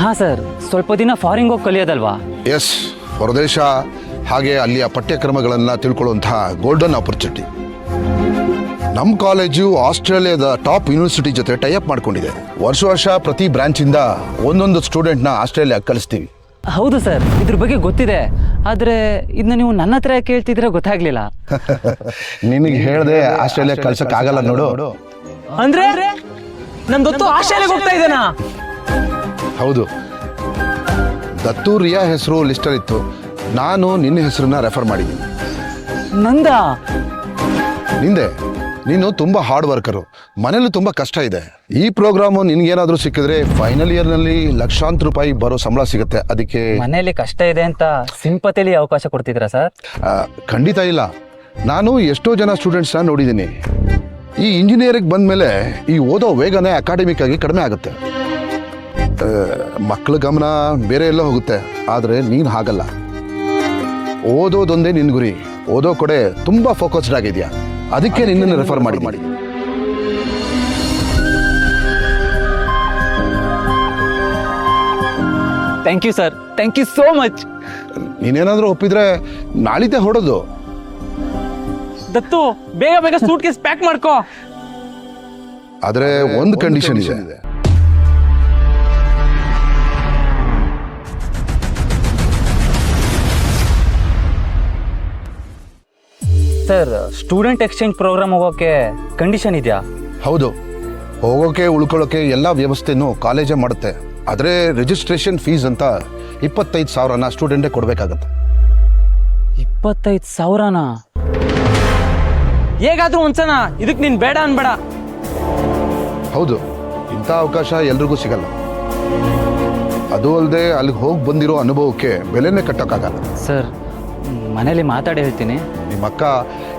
ಹಾಂ ಸರ್, ಸ್ವಲ್ಪ ದಿನ ಫಾರಿನ್ ಹೋಗಿ ಕಲಿಯೋದಲ್ವಾ? ಎಸ್, ಹೊರದೇಶ ಹಾಗೆ ಅಲ್ಲಿಯ ಪಠ್ಯಕ್ರಮಗಳನ್ನು ತಿಳ್ಕೊಳ್ಳುವಂತಹ ಗೋಲ್ಡನ್ ಆಪರ್ಚುನಿಟಿ. ನಮ್ಮ ಕಾಲೇಜು ಆಸ್ಟ್ರೇಲಿಯಾದ ಟಾಪ್ ಯೂನಿವರ್ಸಿಟಿ ಜೊತೆ ಟೈಅಪ್ ಮಾಡ್ಕೊಂಡಿದೆ. ವರ್ಷ ಪ್ರತಿ ಬ್ರಾಂಚಿಂದ ಒಂದೊಂದು ಸ್ಟೂಡೆಂಟ್ನ ಆಸ್ಟ್ರೇಲಿಯಾಗೆ ಕಳಿಸ್ತೀವಿ. ಹೌದು ಸರ್, ಇದ್ರ ಬಗ್ಗೆ ಗೊತ್ತಿದೆ. ಆದರೆ ಇದನ್ನ ನೀವು ನನ್ನ ಹತ್ರ ಕೇಳ್ತಿದ್ರೆ ಗೊತ್ತಾಗ್ಲಿಲ್ಲ. ನಿನಗೆ ಹೇಳ್ದೆ ಆಸ್ಟ್ರೇಲಿಯಾ ಕಳ್ಸಕ್ಕಾಗಲ್ಲ ನೋಡು. ಅಂದ್ರೆ ನಮ್ ದತ್ತು ಆಸ್ಟ್ರೇಲಿಯಾಗೆ ಹೋಗ್ತಾ ಇದ್ದಾನಾ? ಹೌದು, ದತ್ತು ರಿಯಾ ಹೆಸರು ಲಿಸ್ಟಲ್ಲಿತ್ತು. ನಾನು ನಿನ್ನ ಹೆಸರನ್ನ ರೆಫರ್ ಮಾಡಿದ್ದೀನಿ. ನಂದ? ನಿಂದೆ. ನೀನು ತುಂಬ ಹಾರ್ಡ್ ವರ್ಕರು, ಮನೇಲಿ ತುಂಬ ಕಷ್ಟ ಇದೆ. ಈ ಪ್ರೋಗ್ರಾಮು ನಿನ್ಗೇನಾದರೂ ಸಿಕ್ಕಿದ್ರೆ ಫೈನಲ್ ಇಯರ್ನಲ್ಲಿ ಲಕ್ಷಾಂತರ ರೂಪಾಯಿ ಬರೋ ಸಂಬಳ ಸಿಗುತ್ತೆ. ಅದಕ್ಕೆ ಮನೆಯಲ್ಲಿ ಕಷ್ಟ ಇದೆ ಅಂತ ಸಿಂಪತಿಲಿ ಅವಕಾಶ ಕೊಡ್ತಿದ್ರಾ ಸರ್? ಖಂಡಿತ ಇಲ್ಲ. ನಾನು ಎಷ್ಟೋ ಜನ ಸ್ಟೂಡೆಂಟ್ಸ್ನ ನೋಡಿದ್ದೀನಿ. ಈ ಇಂಜಿನಿಯರಿಂಗ್ ಬಂದಮೇಲೆ ಈ ಓದೋ ವೇಗನೇ ಅಕಾಡೆಮಿಕ್ ಆಗಿ ಕಡಿಮೆ ಆಗುತ್ತೆ. ಮಕ್ಕಳ ಗಮನ ಬೇರೆ ಎಲ್ಲ ಹೋಗುತ್ತೆ. ಆದರೆ ನೀನು ಹಾಗಲ್ಲ. ಓದೋದೊಂದೇ ನಿನ್ನ ಗುರಿ. ಓದೋ ಕಡೆ ತುಂಬ ಫೋಕಸ್ಡ್ ಆಗಿದೆಯಾ, ಅದಕ್ಕೆ ನಿನ್ನನ್ನು ರೆಫರ್ ಮಾಡಿ. Thank you sir, thank you so much. ನೀನೇನಾದರೂ ಒಪ್ಪಿದ್ರೆ ನಾಳಿದ್ದೆ ಹೊಡೋದು. ದತ್ತು, ಬೇಗ ಬೇಗ ಸೂಟ್ ಕೇಸ್ ಪ್ಯಾಕ್ ಮಾಡ್ಕೋ. ಆದರೆ ಒಂದು ಕಂಡೀಷನ್ ಇದೆ. ಸರ್, ಸ್ಟೂಡೆಂಟ್ ಎಕ್ಸ್ಚೇಂಜ್ ಪ್ರೋಗ್ರಾಮ್ ಹೋಗೋಕೆ ಕಂಡೀಷನ್ ಇದೆಯಾ? ಹೌದು, ಹೋಗೋಕೆ ಉಳ್ಕೊಳ್ಳೋಕೆ ಎಲ್ಲ ವ್ಯವಸ್ಥೆನೂ ಕಾಲೇಜೇ ಮಾಡುತ್ತೆ. ಆದರೆ ರಿಜಿಸ್ಟ್ರೇಷನ್ ಫೀಸ್ ಅಂತ 25,000ನ ಸ್ಟೂಡೆಂಟೇ ಕೊಡಬೇಕಾಗತ್ತೆ. 25,000ನಾ? ಹೇಗಾದ್ರೂ ಒಂದ್ಸನ ಇದಕ್ಕೆ ನೀನ್ ಬೇಡ ಅನ್ಬೇಡ. ಹೌದು, ಇಂಥ ಅವಕಾಶ ಎಲ್ರಿಗೂ ಸಿಗಲ್ಲ. ಅದು ಅಲ್ಲದೆ ಅಲ್ಲಿಗೆ ಹೋಗಿ ಬಂದಿರೋ ಅನುಭವಕ್ಕೆ ಬೆಲೆನೇ ಕಟ್ಟೋಕ್ಕಾಗಲ್ಲ. ಸರ್, ಮನೇಲಿ ಮಾತಾಡಿ ಹೇಳ್ತೀನಿ. ನಿಮ್ಮ ಅಕ್ಕ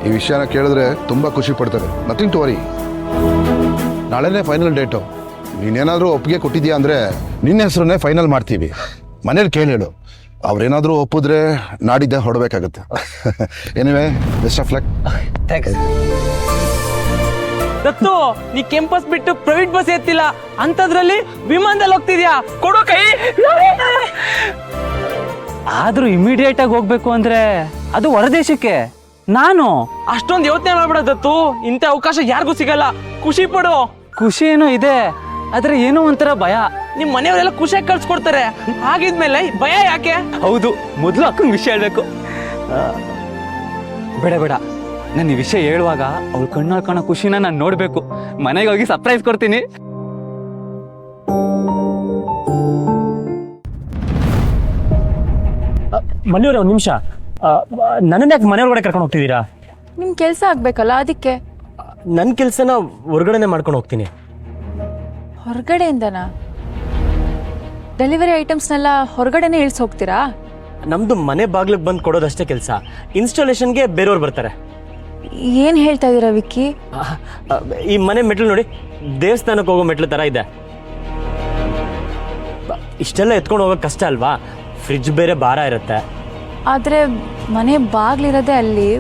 ಈ ವಿಷಯನ ಕೇಳಿದ್ರೆ ತುಂಬ ಖುಷಿ ಪಡ್ತಾರೆ. Nothing to worry. ನಾಳೆನೇ ಫೈನಲ್ ಡೇಟು. ನೀನೇನಾದರೂ ಒಪ್ಪಿಗೆ ಕೊಟ್ಟಿದ್ಯಾ ಅಂದರೆ ನಿನ್ನ ಹೆಸರನ್ನೇ ಫೈನಲ್ ಮಾಡ್ತೀವಿ. ಮನೇಲಿ ಕೇಳಿ ಹೇಳು. ಅವ್ರೇನಾದರೂ ಒಪ್ಪಿದ್ರೆ ನಾಡಿದ್ದೆ ಹೊಡಬೇಕಾಗತ್ತೆ. Anyway, best of luck. Thanks. Dattu, ನೀ ಕೆಂಪಸ್ ಬಿಟ್ಟು ಪ್ರೈವೇಟ್ ಬಸ್ ಎತ್ತಿಲ್ಲ, ಅಂತದ್ರಲ್ಲಿ ವಿಮಾನದಲ್ಲಿ ಹೋಗ್ತಿದ್ಯಾ? ಕೊಡೋ ಕೈ. ಆದ್ರೂ ಇಮಿಡಿಯೇಟ್ ಆಗಿ ಹೋಗ್ಬೇಕು ಅಂದ್ರೆ ಅದು ಹೊರದೇಶಕ್ಕೆ. ನಾನು ಅಷ್ಟೊಂದು ಯೋಚನೆ ಮಾಡ್ಬೇಡ ದತ್ತು. ಇಂಥ ಅವಕಾಶ ಯಾರಿಗೂ ಸಿಗಲ್ಲ. ಖುಷಿ ಪಡು. ಖುಷಿ ಏನೋ ಇದೆ, ಆದ್ರೆ ಏನೋ ಒಂಥರ ಭಯ. ನಿಮ್ ಮನೆಯವರೆಲ್ಲ ಖುಷಿಯಾಗಿ ಕಳ್ಸ್ಕೊಡ್ತಾರೆ. ಹಾಗಿದ್ಮೇಲೆ ಭಯ ಯಾಕೆ? ಹೌದು, ಮೊದಲು ಅಕ್ಕಂಗೆ ವಿಷಯ ಹೇಳ್ಬೇಕು. ಬೇಡ ಬೇಡ, ನಾನು ಈ ವಿಷಯ ಹೇಳುವಾಗ ಅವಳು ಕಣ್ಣಲ್ಲಿ ಕಾಣೋ ಖುಷಿನ ನಾನು ನೋಡ್ಬೇಕು. ಮನೆಗೆ ಹೋಗಿ ಸರ್ಪ್ರೈಸ್ ಕೊಡ್ತೀನಿ. ಮನೆಯವ್ರೆ, ಒಂದು ನಿಮಿಷ. ನನ್ನನ್ನು ಯಾಕೆ ಮನೆಯೊಳಗಡೆ ಕರ್ಕೊಂಡು ಹೋಗ್ತಿದ್ದೀರಾ? ನಿಮ್ ಕೆಲಸ ಆಗ್ಬೇಕಲ್ಲ, ಅದಕ್ಕೆ. ನನ್ನ ಕೆಲಸನ ಹೊರಗಡೆನೆ ಮಾಡ್ಕೊಂಡು ಹೋಗ್ತೀನಿ. ಹೊರಗಡೆಯಿಂದನಾ? ಡೆಲಿವರಿ ಐಟಮ್ಸ್ನೆಲ್ಲ ಹೊರಗಡೆನೆ ಇಳಿಸಿ ಹೋಗ್ತೀರಾ? ನಮ್ದು ಮನೆ ಬಾಗ್ಲಿಗೆ ಬಂದು ಕೊಡೋದಷ್ಟೇ ಕೆಲಸ. ಇನ್ಸ್ಟಾಲೇಷನ್ಗೆ ಬೇರೆಯವ್ರು ಬರ್ತಾರೆ. ಏನ್ ಹೇಳ್ತಾ ಇದೀರಾ ವಿಕ್ಕಿ? ಈ ಮನೆ ಮೆಟ್ಲು ನೋಡಿ, ದೇವಸ್ಥಾನಕ್ಕೆ ಹೋಗೋ ಮೆಟ್ಲು ಥರ ಇದೆ. ಇಷ್ಟೆಲ್ಲ ಎತ್ಕೊಂಡು ಹೋಗೋಕೆ ಕಷ್ಟ ಅಲ್ವಾ? ಫ್ರಿಜ್ ಬೇರೆ ಭಾರ ಇರುತ್ತೆ. ಆದ್ರೆ ಮನೆ ಬಾಗ್ಲಿರೋದೇ ಅಲ್ಲಿ.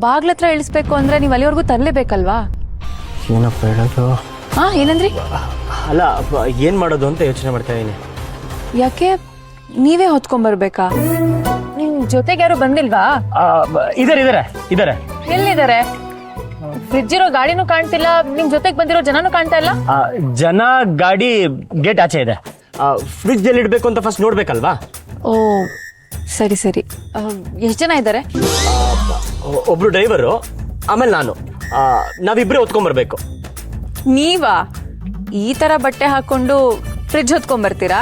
ಬಾಗ್ಲತ್ರ ಇಳಿಸ್ಬೇಕು ಅಂದ್ರೆ ನೀವು ಅಲ್ಲಿವರೆಗೂ ತರಲೇಬೇಕಲ್ವಾ? ಏನಪ್ಪ ಹೇಳೋದು? ಏನಂದ್ರಿ? ಅಲ್ಲ, ಏನು ಮಾಡೋದು ಅಂತ ಯೋಚನೆ ಮಾಡ್ತಾ ಇದ್ದೀನಿ. ಯಾಕೆ, ನೀವೇ ಹೊತ್ಕೊಂಡ್ಬರ್ಬೇಕಾ? ನಿಮ್ ಜೊತೆಗೆ ಯಾರು ಬಂದಿಲ್ವಾ? ಇದಾರೆ. ಎಲ್ಲಿದ್ದಾರೆ? ಫ್ರಿಜ್ ಇರೋ ಗಾಡಿನೂ ಕಾಣ್ತಿಲ್ಲ, ನಿಮ್ ಜೊತೆಗೆ ಬಂದಿರೋ ಜನನೂ ಕಾಣ್ತಾ ಇಲ್ಲ. ಜನ, ಗಾಡಿ ಗೇಟ್ ಆಚೆ ಇದೆ. ಫ್ರಿಜ್ ಎಲ್ಲಿ ಇಡಬೇಕು ಅಂತ ಫಸ್ಟ್ ನೋಡ್ಬೇಕಲ್ವಾ? ಓ, ಸರಿ ಸರಿ. ಎಷ್ಟು ಜನ ಇದ್ದಾರೆ? ಒಬ್ರು ಡ್ರೈವರು, ಆಮೇಲೆ ನಾನು. ನಾವಿಬ್ಬರೇ ಹೊತ್ಕೊಂಡ್ಬರ್ಬೇಕು. ನೀವಾ? ಈ ತರ ಬಟ್ಟೆ ಹಾಕೊಂಡು ಫ್ರಿಜ್ ಹೊತ್ಕೊಂಡ್ಬರ್ತೀರಾ?